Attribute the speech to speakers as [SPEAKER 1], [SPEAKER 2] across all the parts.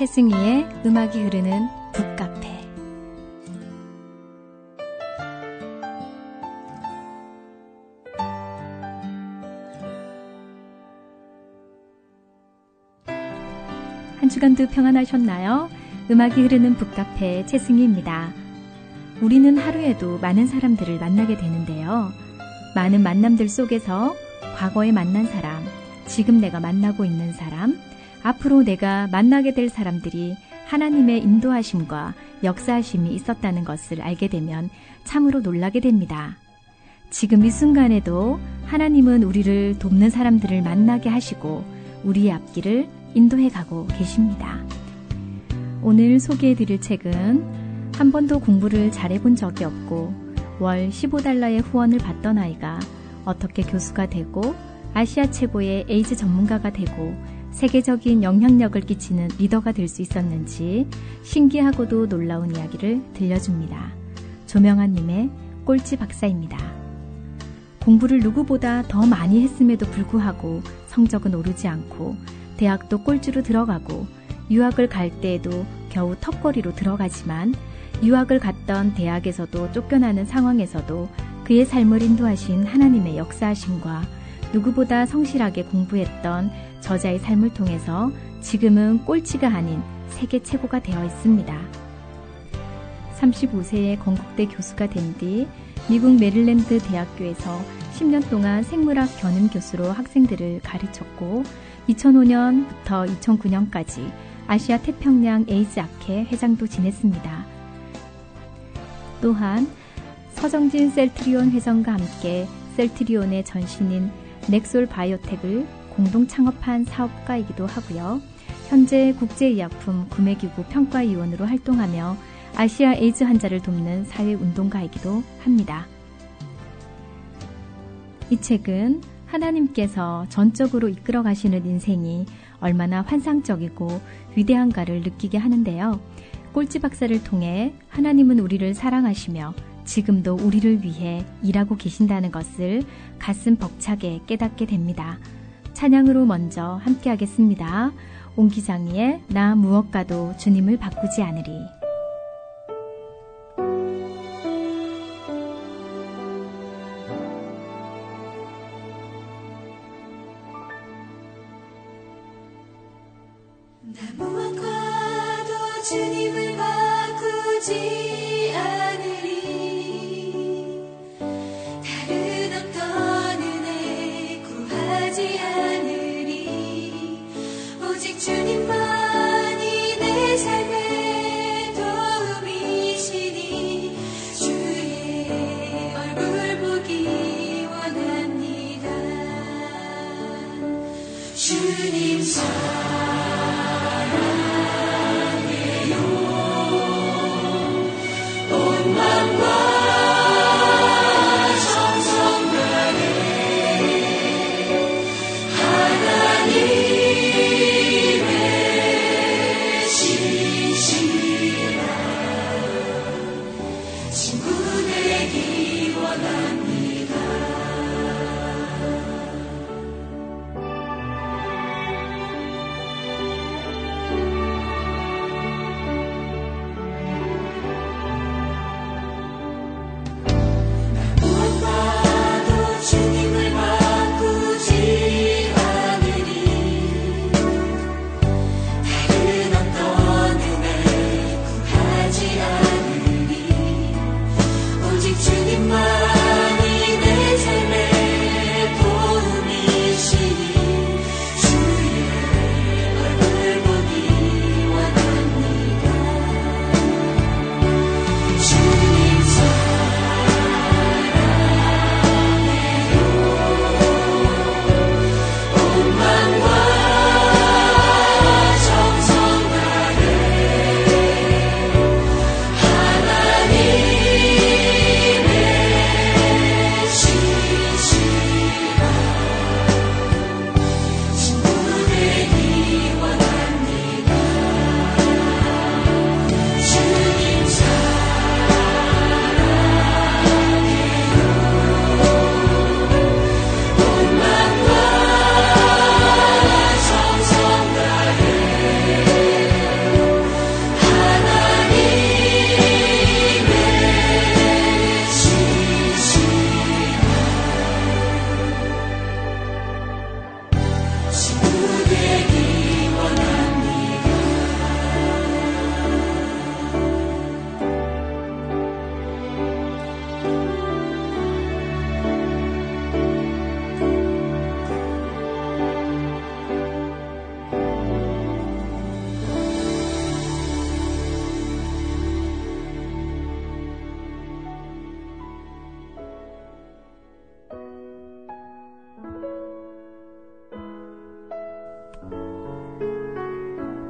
[SPEAKER 1] 최승희의 음악이 흐르는 북카페. 한 주간도 평안하셨나요? 음악이 흐르는 북카페 최승희입니다. 우리는 하루에도 많은 사람들을 만나게 되는데요. 많은 만남들 속에서 과거에 만난 사람, 지금 내가 만나고 있는 사람, 앞으로 내가 만나게 될 사람들이 하나님의 인도하심과 역사하심이 있었다는 것을 알게 되면 참으로 놀라게 됩니다. 지금 이 순간에도 하나님은 우리를 돕는 사람들을 만나게 하시고 우리의 앞길을 인도해 가고 계십니다. 오늘 소개해드릴 책은 한 번도 공부를 잘해본 적이 없고 월 15달러의 후원을 받던 아이가 어떻게 교수가 되고 아시아 최고의 에이즈 전문가가 되고 세계적인 영향력을 끼치는 리더가 될 수 있었는지 신기하고도 놀라운 이야기를 들려줍니다. 조명환님의 꼴찌 박사입니다. 공부를 누구보다 더 많이 했음에도 불구하고 성적은 오르지 않고 대학도 꼴찌로 들어가고 유학을 갈 때에도 겨우 턱걸이로 들어가지만 유학을 갔던 대학에서도 쫓겨나는 상황에서도 그의 삶을 인도하신 하나님의 역사하심과 누구보다 성실하게 공부했던 저자의 삶을 통해서 지금은 꼴찌가 아닌 세계 최고가 되어 있습니다. 35세에 건국대 교수가 된 뒤 미국 메릴랜드 대학교에서 10년 동안 생물학 견임 교수로 학생들을 가르쳤고 2005년부터 2009년까지 아시아 태평양 에이즈 학회 회장도 지냈습니다. 또한 서정진 셀트리온 회장과 함께 셀트리온의 전신인 넥솔 바이오텍을 공동 창업한 사업가이기도 하고요. 현재 국제의약품 구매기구 평가위원으로 활동하며 아시아 에이즈 환자를 돕는 사회운동가이기도 합니다. 이 책은 하나님께서 전적으로 이끌어 가시는 인생이 얼마나 환상적이고 위대한가를 느끼게 하는데요. 꼴찌 박사를 통해 하나님은 우리를 사랑하시며 지금도 우리를 위해 일하고 계신다는 것을 가슴 벅차게 깨닫게 됩니다. 찬양으로 먼저 함께 하겠습니다. 옹기장이의 나 무엇과도 주님을 바꾸지 않으리.
[SPEAKER 2] 나 무엇과도 주님을 바꾸지 않으리. 다른 어떤 은혜 구하지 않으리. 오직 주님만이 내 삶의 도움이시니 주의 얼굴 보기 원합니다. 주님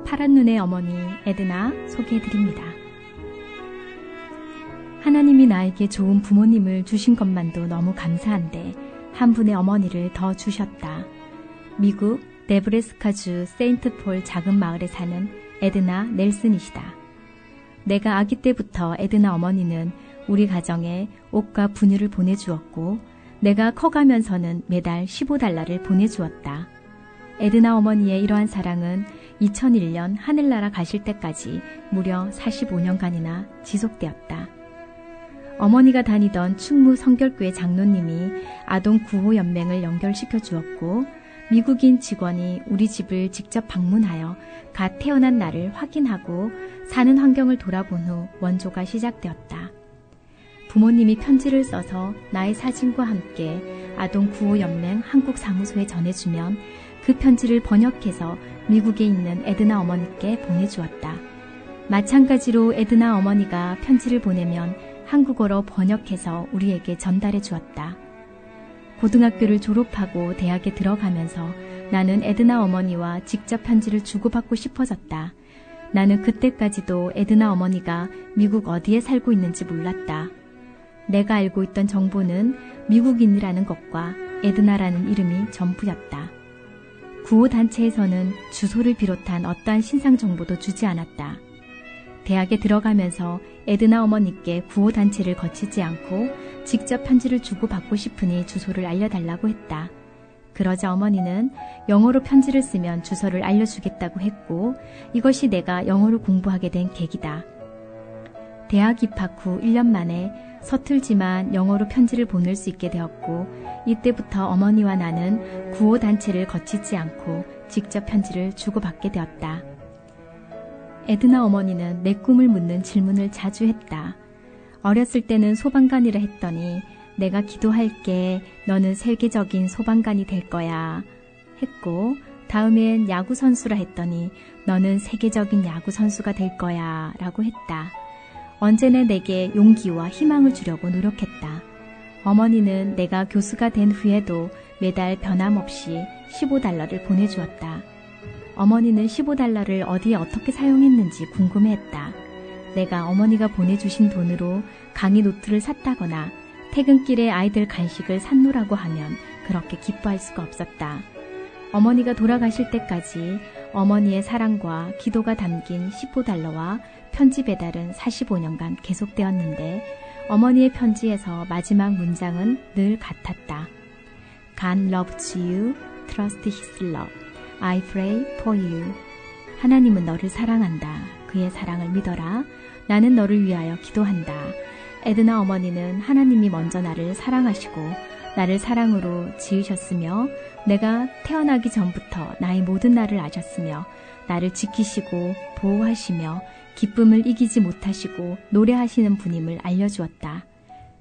[SPEAKER 1] 파란 눈의 어머니 에드나 소개해드립니다. 하나님이 나에게 좋은 부모님을 주신 것만도 너무 감사한데 한 분의 어머니를 더 주셨다. 미국 네브래스카주 세인트폴 작은 마을에 사는 에드나 넬슨이시다. 내가 아기 때부터 에드나 어머니는 우리 가정에 옷과 분유를 보내주었고 내가 커가면서는 매달 $15를 보내주었다. 에드나 어머니의 이러한 사랑은 2001년 하늘나라 가실 때까지 무려 45년간이나 지속되었다. 어머니가 다니던 충무 성결교회 장로님이 아동 구호 연맹을 연결시켜 주었고 미국인 직원이 우리 집을 직접 방문하여 갓 태어난 나를 확인하고 사는 환경을 돌아본 후 원조가 시작되었다. 부모님이 편지를 써서 나의 사진과 함께 아동 구호 연맹 한국 사무소에 전해주면 그 편지를 번역해서 미국에 있는 에드나 어머니께 보내주었다. 마찬가지로 에드나 어머니가 편지를 보내면 한국어로 번역해서 우리에게 전달해 주었다. 고등학교를 졸업하고 대학에 들어가면서 나는 에드나 어머니와 직접 편지를 주고받고 싶어졌다. 나는 그때까지도 에드나 어머니가 미국 어디에 살고 있는지 몰랐다. 내가 알고 있던 정보는 미국인이라는 것과 에드나라는 이름이 전부였다. 구호단체에서는 주소를 비롯한 어떠한 신상 정보도 주지 않았다. 대학에 들어가면서 에드나 어머니께 구호단체를 거치지 않고 직접 편지를 주고받고 싶으니 주소를 알려달라고 했다. 그러자 어머니는 영어로 편지를 쓰면 주소를 알려주겠다고 했고 이것이 내가 영어를 공부하게 된 계기다. 대학 입학 후 1년 만에 서툴지만 영어로 편지를 보낼 수 있게 되었고 이때부터 어머니와 나는 구호단체를 거치지 않고 직접 편지를 주고받게 되었다. 에드나 어머니는 내 꿈을 묻는 질문을 자주 했다. 어렸을 때는 소방관이라 했더니 내가 기도할게 너는 세계적인 소방관이 될 거야 했고 다음엔 야구선수라 했더니 너는 세계적인 야구선수가 될 거야 라고 했다. 언제나 내게 용기와 희망을 주려고 노력했다. 어머니는 내가 교수가 된 후에도 매달 변함없이 $15를 보내주었다. 어머니는 $15를 어디에 어떻게 사용했는지 궁금해했다. 내가 어머니가 보내주신 돈으로 강의 노트를 샀다거나 퇴근길에 아이들 간식을 샀노라고 하면 그렇게 기뻐할 수가 없었다. 어머니가 돌아가실 때까지 어머니의 사랑과 기도가 담긴 $15와 편지 배달은 45년간 계속되었는데 어머니의 편지에서 마지막 문장은 늘 같았다. God loves you, trust his love. I pray for you. 하나님은 너를 사랑한다. 그의 사랑을 믿어라. 나는 너를 위하여 기도한다. 에드나 어머니는 하나님이 먼저 나를 사랑하시고 나를 사랑으로 지으셨으며 내가 태어나기 전부터 나의 모든 날을 아셨으며 나를 지키시고 보호하시며 기쁨을 이기지 못하시고 노래하시는 분임을 알려주었다.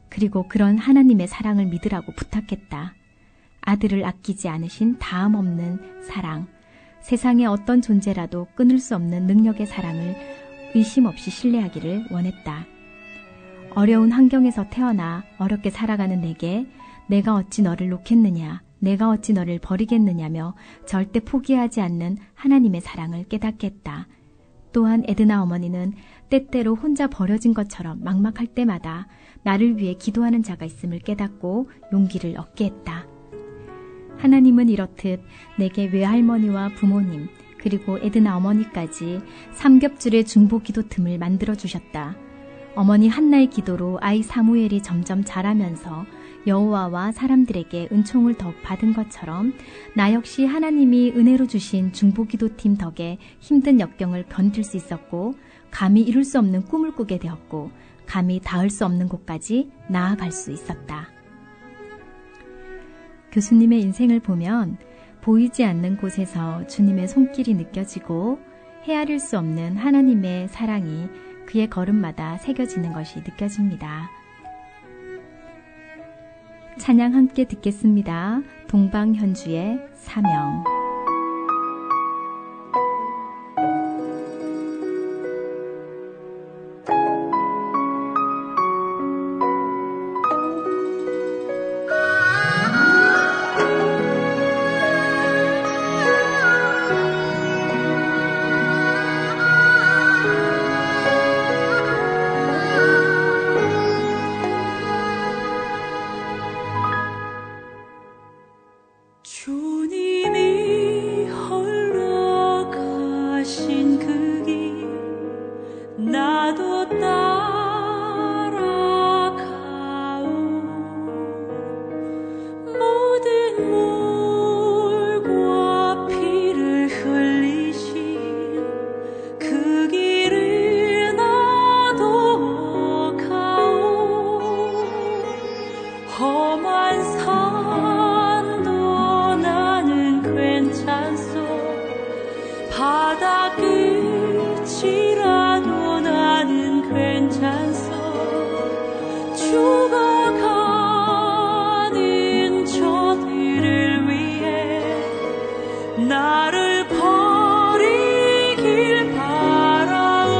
[SPEAKER 1] 그리고 그런 하나님의 사랑을 믿으라고 부탁했다. 아들을 아끼지 않으신 다음 없는 사랑, 세상의 어떤 존재라도 끊을 수 없는 능력의 사랑을 의심 없이 신뢰하기를 원했다. 어려운 환경에서 태어나 어렵게 살아가는 내게 내가 어찌 너를 놓겠느냐, 내가 어찌 너를 버리겠느냐며 절대 포기하지 않는 하나님의 사랑을 깨닫게 했다. 또한 에드나 어머니는 때때로 혼자 버려진 것처럼 막막할 때마다 나를 위해 기도하는 자가 있음을 깨닫고 용기를 얻게 했다. 하나님은 이렇듯 내게 외할머니와 부모님 그리고 에드나 어머니까지 삼겹줄의 중보 기도 틈을 만들어 주셨다. 어머니 한나의 기도로 아이 사무엘이 점점 자라면서 여호와와 사람들에게 은총을 더욱 받은 것처럼 나 역시 하나님이 은혜로 주신 중보기도팀 덕에 힘든 역경을 견딜 수 있었고 감히 이룰 수 없는 꿈을 꾸게 되었고 감히 닿을 수 없는 곳까지 나아갈 수 있었다. 교수님의 인생을 보면 보이지 않는 곳에서 주님의 손길이 느껴지고 헤아릴 수 없는 하나님의 사랑이 그의 걸음마다 새겨지는 것이 느껴집니다. 찬양 함께 듣겠습니다. 동방현주의 사명.
[SPEAKER 2] 주님이 홀로 가신 그 길 나도 따라가오. 모든 물과 피를 흘리신 그 길을 나도 가오. 험한 산도 나는 괜찮소. 바다 끝이라도 나는 괜찮소. 죽어가는 저들을 위해 나를 버리길 바라오.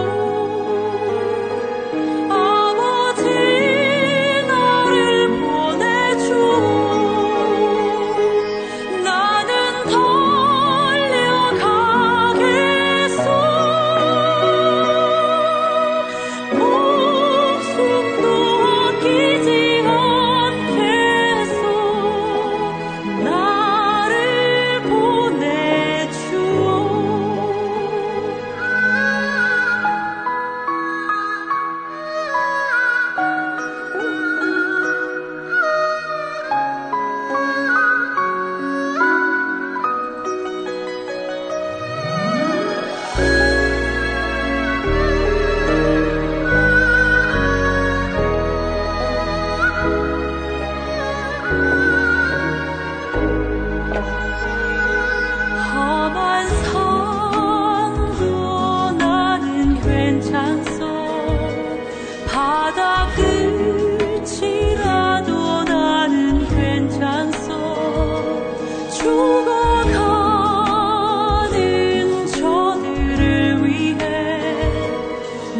[SPEAKER 2] 아버지 나를 보내주오. 나는 달려가겠소. 목숨도 아끼지 않겠소. 나를 보내주오. 험한 산도 나는 괜찮소. 바다 끝이라도 나는 괜찮소. 죽어가는 저들을 위해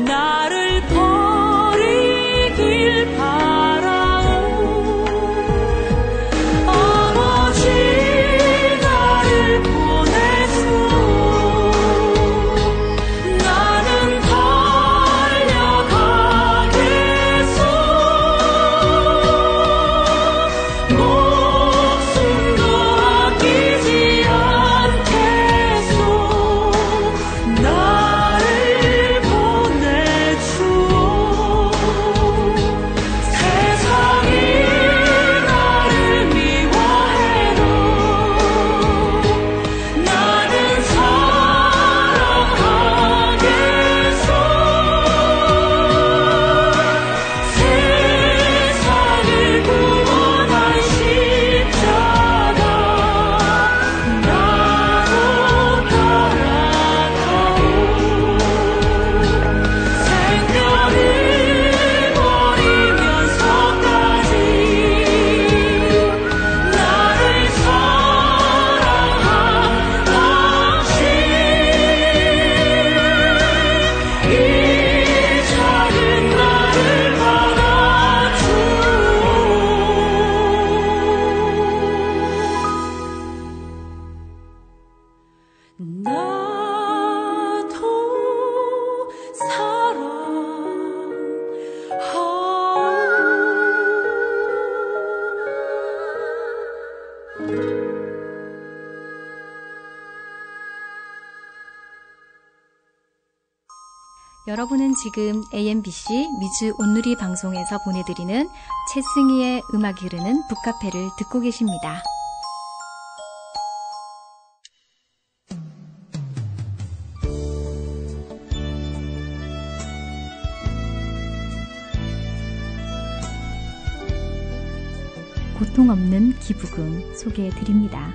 [SPEAKER 2] 나를 버리길 바라오. 아버지 나를 보내주오. 나는 달려가겠소. 목숨도 아끼지 않겠소. 나를 보내주오. 세상이 나를 미워해도 나는 사랑하겠소. 세상을 구원한 십자가 나도 따라가오. 생명을 버리면서까지 나를 사랑한 당신 이 작은 나를 받아주오. 나도 사랑하오.
[SPEAKER 1] 여러분은 지금 AMBC 뮤즈 온누리 방송에서 보내드리는 채승희의 음악이 흐르는 북카페를 듣고 계십니다. 고통 없는 기부금 소개해드립니다.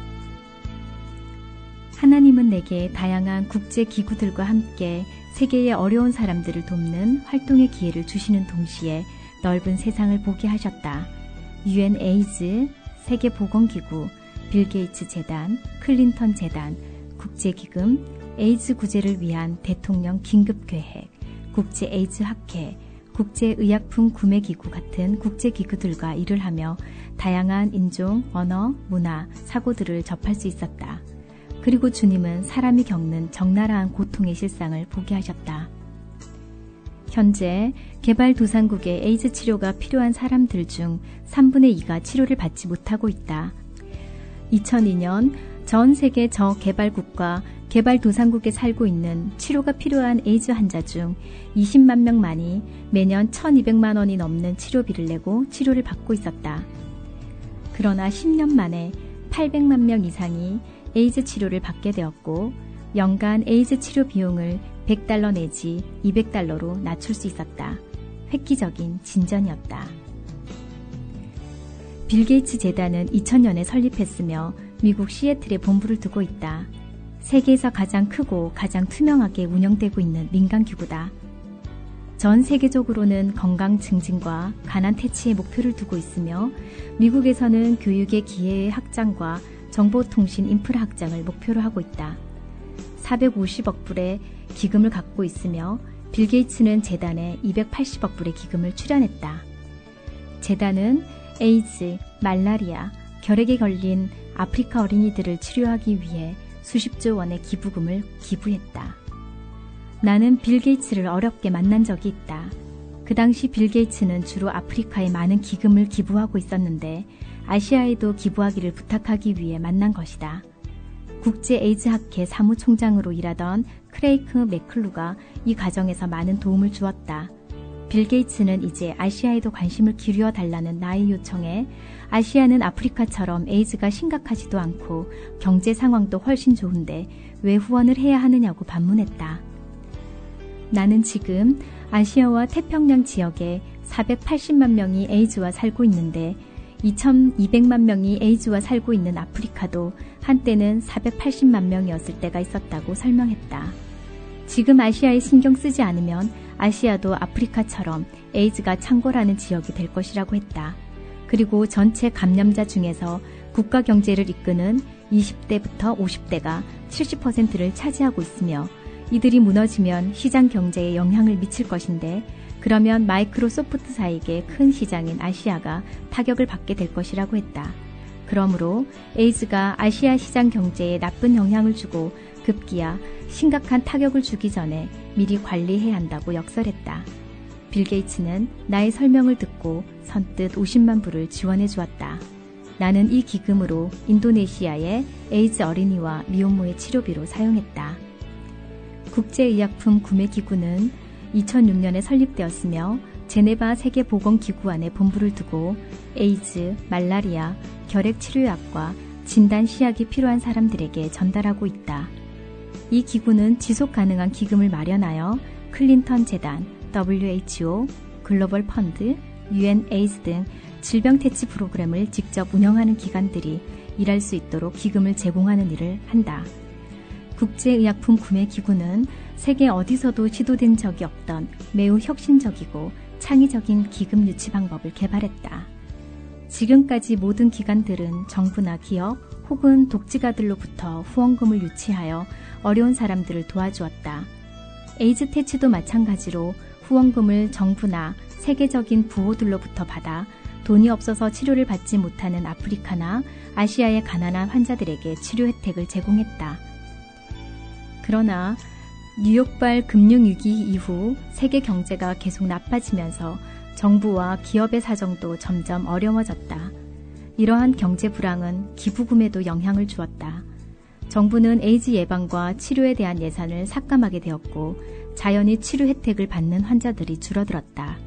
[SPEAKER 1] 하나님은 내게 다양한 국제기구들과 함께 세계의 어려운 사람들을 돕는 활동의 기회를 주시는 동시에 넓은 세상을 보게 하셨다. UN 에이즈, 세계보건기구, 빌 게이츠 재단, 클린턴 재단, 국제기금, 에이즈 구제를 위한 대통령 긴급계획, 국제 에이즈 학회, 국제의약품 구매기구 같은 국제기구들과 일을 하며 다양한 인종, 언어, 문화, 사고들을 접할 수 있었다. 그리고 주님은 사람이 겪는 적나라한 고통의 실상을 보게 하셨다. 현재 개발도상국의 에이즈 치료가 필요한 사람들 중 3분의 2가 치료를 받지 못하고 있다. 2002년 전 세계 저개발국과 개발도상국에 살고 있는 치료가 필요한 에이즈 환자 중 20만 명만이 매년 1,200만 원이 넘는 치료비를 내고 치료를 받고 있었다. 그러나 10년 만에 800만 명 이상이 에이즈 치료를 받게 되었고 연간 에이즈 치료 비용을 $100 내지 $200로 낮출 수 있었다. 획기적인 진전이었다. 빌 게이츠 재단은 2000년에 설립했으며 미국 시애틀에 본부를 두고 있다. 세계에서 가장 크고 가장 투명하게 운영되고 있는 민간기구다. 전 세계적으로는 건강 증진과 가난 퇴치에 목표를 두고 있으며 미국에서는 교육의 기회 확장과 정보통신 인프라 확장을 목표로 하고 있다. 450억 불의 기금을 갖고 있으며 빌 게이츠는 재단에 280억 불의 기금을 출연했다. 재단은 에이즈, 말라리아, 결핵에 걸린 아프리카 어린이들을 치료하기 위해 수십조 원의 기부금을 기부했다. 나는 빌 게이츠를 어렵게 만난 적이 있다. 그 당시 빌 게이츠는 주로 아프리카에 많은 기금을 기부하고 있었는데 아시아에도 기부하기를 부탁하기 위해 만난 것이다. 국제 에이즈 학회 사무총장으로 일하던 크레이크 맥클루가 이 과정에서 많은 도움을 주었다. 빌 게이츠는 이제 아시아에도 관심을 기울여 달라는 나의 요청에 아시아는 아프리카처럼 에이즈가 심각하지도 않고 경제 상황도 훨씬 좋은데 왜 후원을 해야 하느냐고 반문했다. 나는 지금 아시아와 태평양 지역에 480만 명이 에이즈와 살고 있는데 2200만 명이 에이즈와 살고 있는 아프리카도 한때는 480만 명이었을 때가 있었다고 설명했다. 지금 아시아에 신경 쓰지 않으면 아시아도 아프리카처럼 에이즈가 창궐하는 지역이 될 것이라고 했다. 그리고 전체 감염자 중에서 국가 경제를 이끄는 20대부터 50대가 70%를 차지하고 있으며 이들이 무너지면 시장 경제에 영향을 미칠 것인데 그러면 마이크로소프트사에게 큰 시장인 아시아가 타격을 받게 될 것이라고 했다. 그러므로 에이즈가 아시아 시장 경제에 나쁜 영향을 주고 급기야 심각한 타격을 주기 전에 미리 관리해야 한다고 역설했다. 빌 게이츠는 나의 설명을 듣고 선뜻 50만 불을 지원해 주었다. 나는 이 기금으로 인도네시아의 에이즈 어린이와 미혼모의 치료비로 사용했다. 국제의약품 구매기구는 2006년에 설립되었으며 제네바 세계보건기구 안에 본부를 두고 에이즈, 말라리아, 결핵치료약과 진단시약이 필요한 사람들에게 전달하고 있다. 이 기구는 지속가능한 기금을 마련하여 클린턴 재단, WHO, 글로벌 펀드, UN 에이즈 등 질병 퇴치 프로그램을 직접 운영하는 기관들이 일할 수 있도록 기금을 제공하는 일을 한다. 국제의약품 구매기구는 세계 어디서도 시도된 적이 없던 매우 혁신적이고 창의적인 기금 유치 방법을 개발했다. 지금까지 모든 기관들은 정부나 기업 혹은 독지가들로부터 후원금을 유치하여 어려운 사람들을 도와주었다. 에이즈 퇴치도 마찬가지로 후원금을 정부나 세계적인 부호들로부터 받아 돈이 없어서 치료를 받지 못하는 아프리카나 아시아의 가난한 환자들에게 치료 혜택을 제공했다. 그러나 뉴욕발 금융위기 이후 세계 경제가 계속 나빠지면서 정부와 기업의 사정도 점점 어려워졌다. 이러한 경제 불황은 기부금에도 영향을 주었다. 정부는 에이즈 예방과 치료에 대한 예산을 삭감하게 되었고 자연히 치료 혜택을 받는 환자들이 줄어들었다.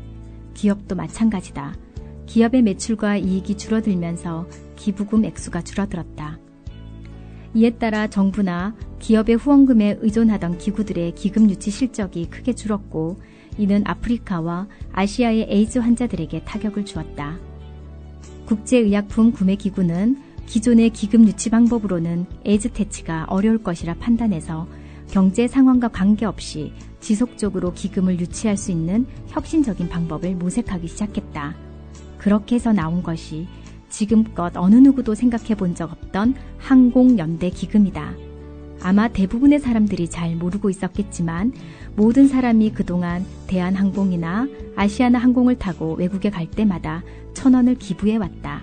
[SPEAKER 1] 기업도 마찬가지다. 기업의 매출과 이익이 줄어들면서 기부금 액수가 줄어들었다. 이에 따라 정부나 기업의 후원금에 의존하던 기구들의 기금 유치 실적이 크게 줄었고 이는 아프리카와 아시아의 에이즈 환자들에게 타격을 주었다. 국제의약품 구매기구는 기존의 기금 유치 방법으로는 에이즈 퇴치가 어려울 것이라 판단해서 경제 상황과 관계없이 지속적으로 기금을 유치할 수 있는 혁신적인 방법을 모색하기 시작했다. 그렇게 해서 나온 것이 지금껏 어느 누구도 생각해 본 적 없던 항공연대 기금이다. 아마 대부분의 사람들이 잘 모르고 있었겠지만 모든 사람이 그동안 대한항공이나 아시아나 항공을 타고 외국에 갈 때마다 1,000원을 기부해왔다.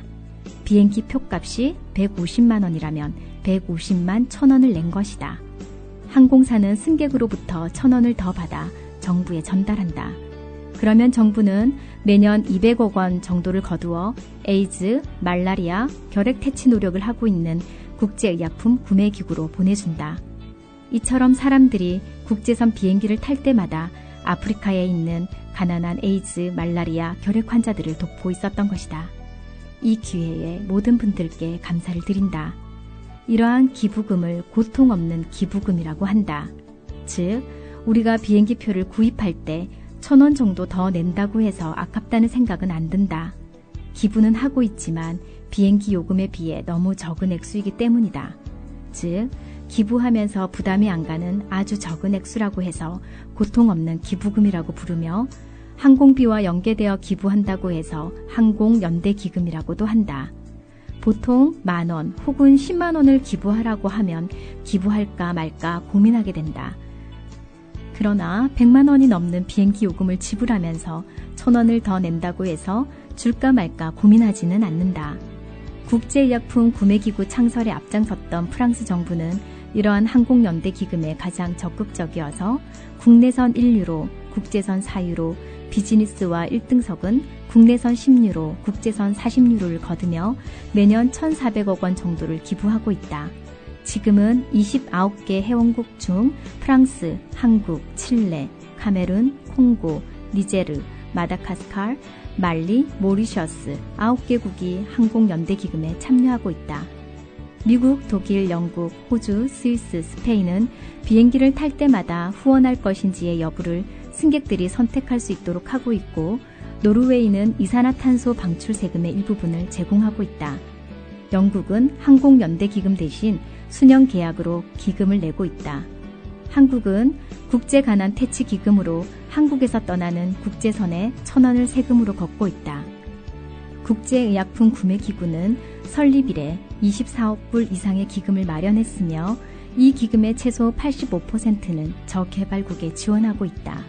[SPEAKER 1] 비행기 표값이 150만 원이라면 150만 1,000원을 낸 것이다. 항공사는 승객으로부터 1,000원을 더 받아 정부에 전달한다. 그러면 정부는 매년 200억 원 정도를 거두어 에이즈, 말라리아, 결핵 퇴치 노력을 하고 있는 국제의약품 구매기구로 보내준다. 이처럼 사람들이 국제선 비행기를 탈 때마다 아프리카에 있는 가난한 에이즈, 말라리아, 결핵 환자들을 돕고 있었던 것이다. 이 기회에 모든 분들께 감사를 드린다. 이러한 기부금을 고통 없는 기부금이라고 한다. 즉, 우리가 비행기표를 구입할 때 1,000원 정도 더 낸다고 해서 아깝다는 생각은 안 든다. 기부는 하고 있지만 비행기 요금에 비해 너무 적은 액수이기 때문이다. 즉, 기부하면서 부담이 안 가는 아주 적은 액수라고 해서 고통 없는 기부금이라고 부르며 항공비와 연계되어 기부한다고 해서 항공연대기금이라고도 한다. 보통 10,000원 혹은 10만 원을 기부하라고 하면 기부할까 말까 고민하게 된다. 그러나 100만 원이 넘는 비행기 요금을 지불하면서 1,000원을 더 낸다고 해서 줄까 말까 고민하지는 않는다. 국제의약품 구매기구 창설에 앞장섰던 프랑스 정부는 이러한 항공연대 기금에 가장 적극적이어서 국내선 1유로, 국제선 4유로, 비즈니스와 1등석은 국내선 10유로, 국제선 40유로를 거두며 매년 1,400억 원 정도를 기부하고 있다. 지금은 29개 회원국 중 프랑스, 한국, 칠레, 카메룬, 콩고, 니제르, 마다가스카르, 말리, 모리셔스 9개국이 항공연대기금에 참여하고 있다. 미국, 독일, 영국, 호주, 스위스, 스페인은 비행기를 탈 때마다 후원할 것인지의 여부를 승객들이 선택할 수 있도록 하고 있고, 노르웨이는 이산화탄소 방출 세금의 일부분을 제공하고 있다. 영국은 항공연대기금 대신 수년 계약으로 기금을 내고 있다. 한국은 국제가난 퇴치기금으로 한국에서 떠나는 국제선에 1,000원을 세금으로 걷고 있다. 국제의약품 구매기구는 설립 이래 24억 불 이상의 기금을 마련했으며 이 기금의 최소 85%는 저개발국에 지원하고 있다.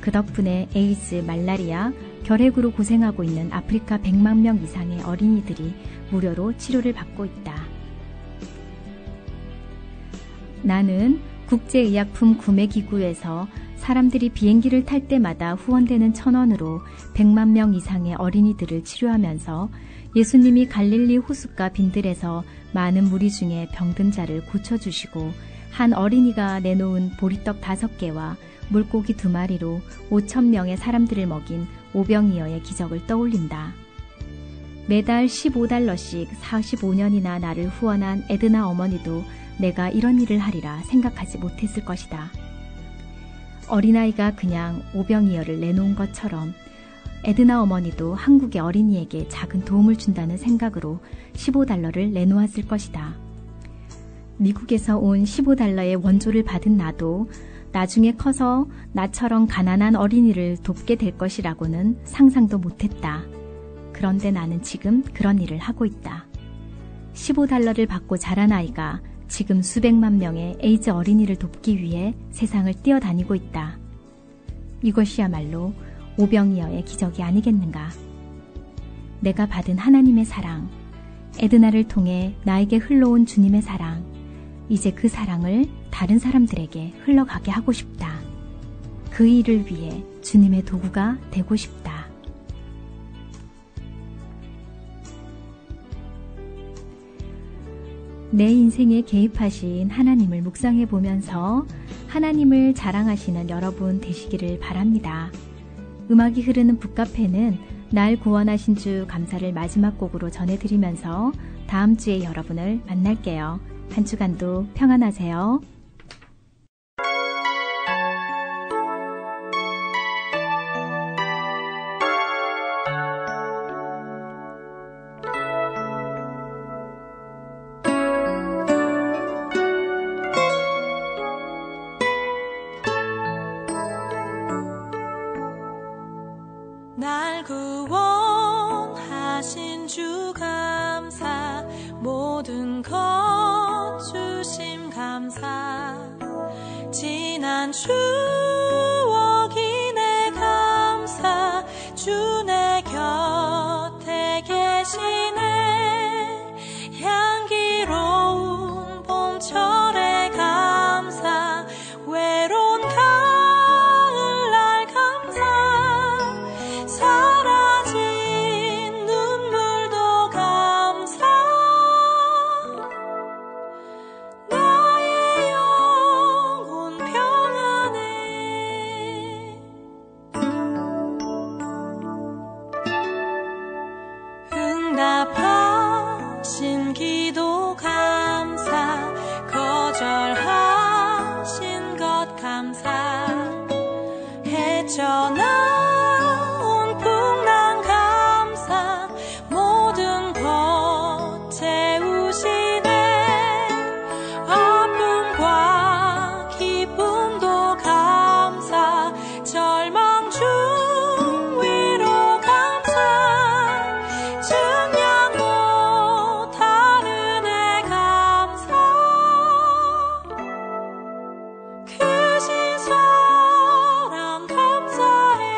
[SPEAKER 1] 그 덕분에 에이즈, 말라리아, 결핵으로 고생하고 있는 아프리카 100만 명 이상의 어린이들이 무료로 치료를 받고 있다. 나는 국제의약품 구매기구에서 사람들이 비행기를 탈 때마다 후원되는 1,000원으로 100만 명 이상의 어린이들을 치료하면서 예수님이 갈릴리 호숫가 빈들에서 많은 무리 중에 병든 자를 고쳐주시고 한 어린이가 내놓은 보리떡 5개와 물고기 2마리로 5,000명의 사람들을 먹인 오병이어의 기적을 떠올린다. 매달 15달러씩 45년이나 나를 후원한 에드나 어머니도 내가 이런 일을 하리라 생각하지 못했을 것이다. 어린아이가 그냥 오병이어를 내놓은 것처럼 에드나 어머니도 한국의 어린이에게 작은 도움을 준다는 생각으로 15달러를 내놓았을 것이다. 미국에서 온 15달러의 원조를 받은 나도 나중에 커서 나처럼 가난한 어린이를 돕게 될 것이라고는 상상도 못했다. 그런데 나는 지금 그런 일을 하고 있다. 15달러를 받고 자란 아이가 지금 수백만 명의 에이즈 어린이를 돕기 위해 세상을 뛰어다니고 있다. 이것이야말로 오병이어의 기적이 아니겠는가. 내가 받은 하나님의 사랑, 에드나를 통해 나에게 흘러온 주님의 사랑, 이제 그 사랑을 다른 사람들에게 흘러가게 하고 싶다. 그 일을 위해 주님의 도구가 되고 싶다. 내 인생에 개입하신 하나님을 묵상해 보면서 하나님을 자랑하시는 여러분 되시기를 바랍니다. 음악이 흐르는 북카페는 날 구원하신 주 감사를 마지막 곡으로 전해드리면서 다음 주에 여러분을 만날게요. 한 주간도 평안하세요.
[SPEAKER 2] 날 구원하신 주 감사, 모든 것 주심 감사, 지난 추억이 내 감사, 주 내 곁에 계시네. 향기로운 봄철의 감사, 외로운 가을날 감사, 비도 감사 거절하신 것 감사 헤쳐나온 풍랑 감사 모든 것 채우시네 아픔과 기쁨도 감사 절망 중 위로 감사 증량 못하는 애 감사 크신 사랑 감사해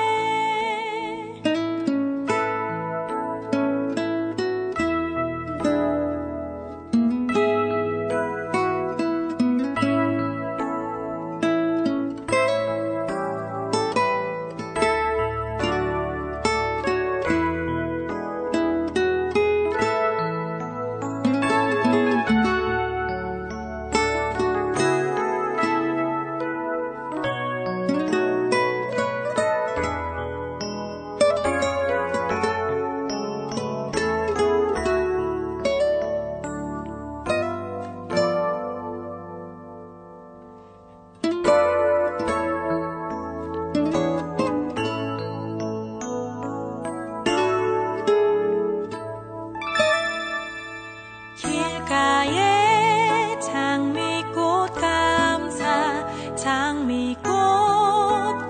[SPEAKER 2] 길가에 장미꽃 감사 장미꽃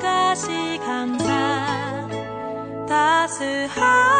[SPEAKER 2] 가시 감사 따스한